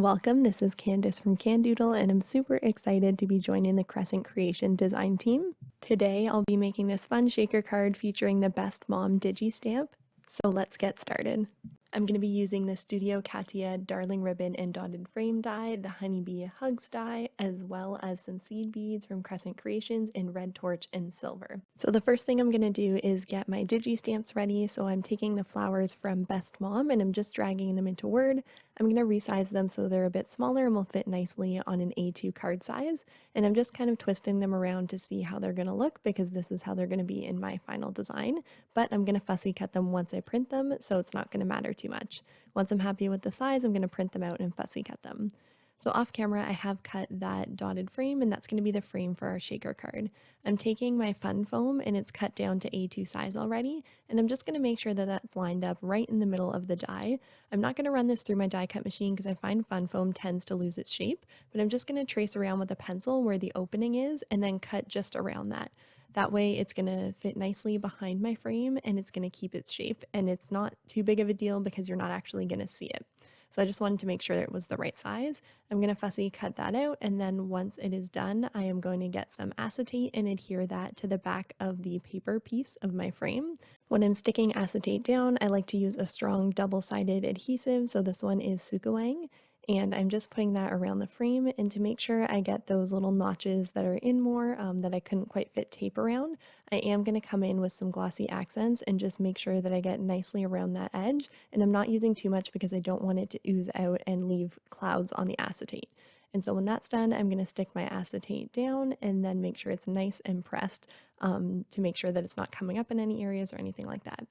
and welcome. This is Candice from Candoodle, and I'm super excited to be joining the Crescent Creation Design Team. Today, I'll be making this fun shaker card featuring the Best Mom Digi Stamp. So let's get started. I'm going to be using the Studio Katia Darling Ribbon and Dotted Frame die, the Honeybee Hugs die, as well as some seed beads from Crescent Creations in Red Torch and Silver. So the first thing I'm going to do is get my Digi Stamps ready. So I'm taking the flowers from Best Mom and I'm just dragging them into Word. I'm going to resize them so they're a bit smaller and will fit nicely on an A2 card size. And I'm just kind of twisting them around to see how they're going to look because this is how they're going to be in my final design. But I'm going to fussy cut them once I print them, so it's not going to matter too much. Once I'm happy with the size, I'm going to print them out and fussy cut them. So off camera, I have cut that dotted frame, and that's going to be the frame for our shaker card. I'm taking my fun foam, and it's cut down to A2 size already, and I'm just going to make sure that that's lined up right in the middle of the die. I'm not going to run this through my die cut machine because I find fun foam tends to lose its shape, but I'm just going to trace around with a pencil where the opening is and then cut just around that. That way it's going to fit nicely behind my frame and it's going to keep its shape, and it's not too big of a deal because you're not actually going to see it. So I just wanted to make sure it was the right size. I'm going to fussy cut that out, and then once it is done, I am going to get some acetate and adhere that to the back of the paper piece of my frame. When I'm sticking acetate down, I like to use a strong double-sided adhesive, so this one is Sukawang, and I'm just putting that around the frame, and to make sure I get those little notches that are in more that I couldn't quite fit tape around, I am going to come in with some glossy accents and just make sure that I get nicely around that edge, and I'm not using too much because I don't want it to ooze out and leave clouds on the acetate. And so when that's done, I'm going to stick my acetate down and then make sure it's nice and pressed to make sure that it's not coming up in any areas or anything like that.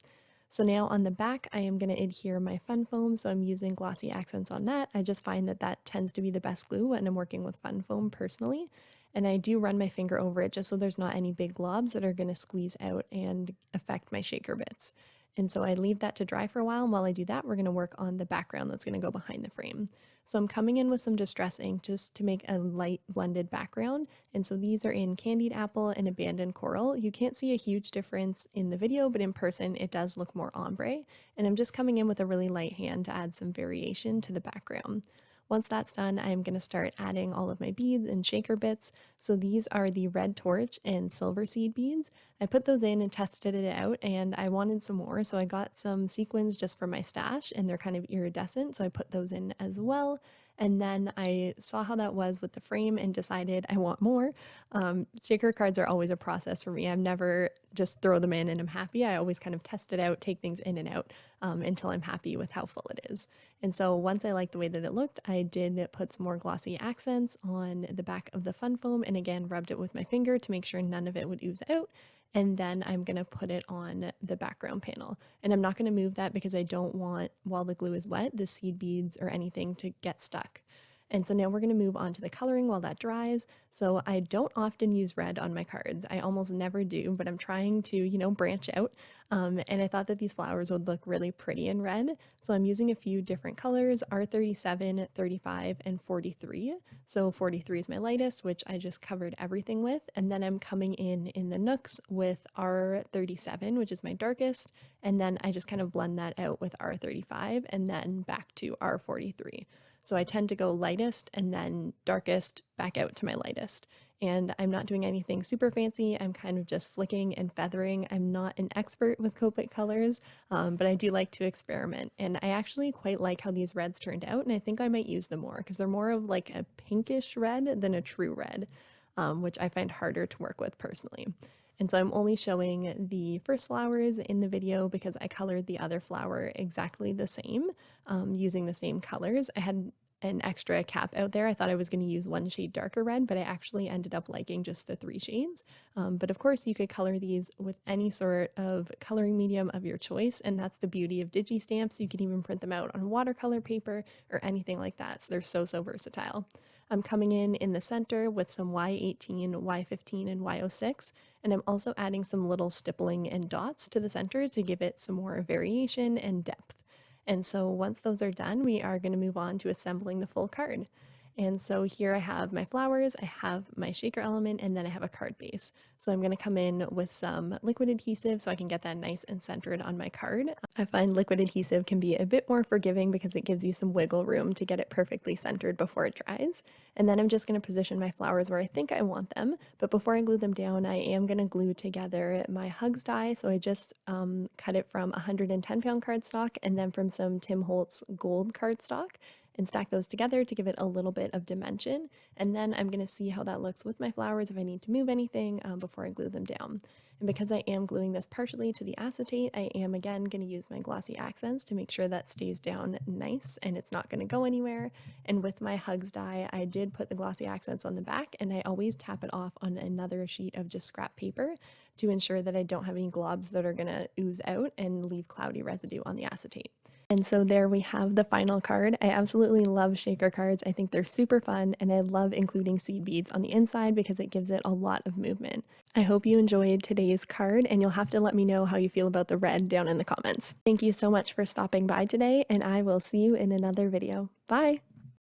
So now on the back, I am going to adhere my fun foam, so I'm using glossy accents on that. I just find that that tends to be the best glue when I'm working with fun foam personally. And I do run my finger over it just so there's not any big globs that are going to squeeze out and affect my shaker bits. And so I leave that to dry for a while, and while I do that, we're going to work on the background that's going to go behind the frame. So I'm coming in with some distress ink just to make a light blended background. And so these are in Candied Apple and Abandoned Coral. You can't see a huge difference in the video, but in person it does look more ombre. And I'm just coming in with a really light hand to add some variation to the background. Once that's done, I'm going to start adding all of my beads and shaker bits. So these are the red torch and silver seed beads. I put those in and tested it out, and I wanted some more, so I got some sequins just for my stash, and they're kind of iridescent, so I put those in as well. And then I saw how that was with the frame and decided I want more. Shaker cards are always a process for me. I've never just throw them in and I'm happy. I always kind of test it out, take things in and out until I'm happy with how full it is. And so once I liked the way that it looked, I did put some more glossy accents on the back of the fun foam, and again rubbed it with my finger to make sure none of it would ooze out. And then I'm going to put it on the background panel. And I'm not going to move that because I don't want, while the glue is wet, the seed beads or anything to get stuck. And so now we're going to move on to the coloring while that dries. So I don't often use red on my cards. I almost never do, but I'm trying to, branch out. And I thought that these flowers would look really pretty in red. So I'm using a few different colors, R37, 35, and 43. So 43 is my lightest, which I just covered everything with. And then I'm coming in the nooks with R37, which is my darkest. And then I just kind of blend that out with R35 and then back to R43. So I tend to go lightest and then darkest back out to my lightest. And I'm not doing anything super fancy. I'm kind of just flicking and feathering. I'm not an expert with Copic colors, but I do like to experiment. And I actually quite like how these reds turned out, and I think I might use them more because they're more of like a pinkish red than a true red, which I find harder to work with personally. And so I'm only showing the first flowers in the video because I colored the other flower exactly the same, using the same colors. I had an extra cap out there. I thought I was going to use one shade darker red, but I actually ended up liking just the 3 shades. But of course you could color these with any sort of coloring medium of your choice, and that's the beauty of Digi Stamps. You can even print them out on watercolor paper or anything like that, so they're so versatile. I'm coming in the center with some Y18, Y15, and Y06, and I'm also adding some little stippling and dots to the center to give it some more variation and depth. And so once those are done, we are going to move on to assembling the full card. And so here I have my flowers, I have my shaker element, and then I have a card base. So I'm going to come in with some liquid adhesive so I can get that nice and centered on my card. I find liquid adhesive can be a bit more forgiving because it gives you some wiggle room to get it perfectly centered before it dries. And then I'm just going to position my flowers where I think I want them. But before I glue them down, I am going to glue together my hugs die. So I just cut it from 110-pound cardstock and then from some Tim Holtz gold cardstock, and stack those together to give it a little bit of dimension. And then I'm going to see how that looks with my flowers if I need to move anything before I glue them down. And because I am gluing this partially to the acetate, I am again going to use my glossy accents to make sure that stays down nice and it's not going to go anywhere. And with my hugs die, I did put the glossy accents on the back, and I always tap it off on another sheet of just scrap paper to ensure that I don't have any globs that are going to ooze out and leave cloudy residue on the acetate. And so there we have the final card. I absolutely love shaker cards. I think they're super fun, and I love including seed beads on the inside because it gives it a lot of movement. I hope you enjoyed today's card, and you'll have to let me know how you feel about the red down in the comments. Thank you so much for stopping by today, and I will see you in another video. Bye!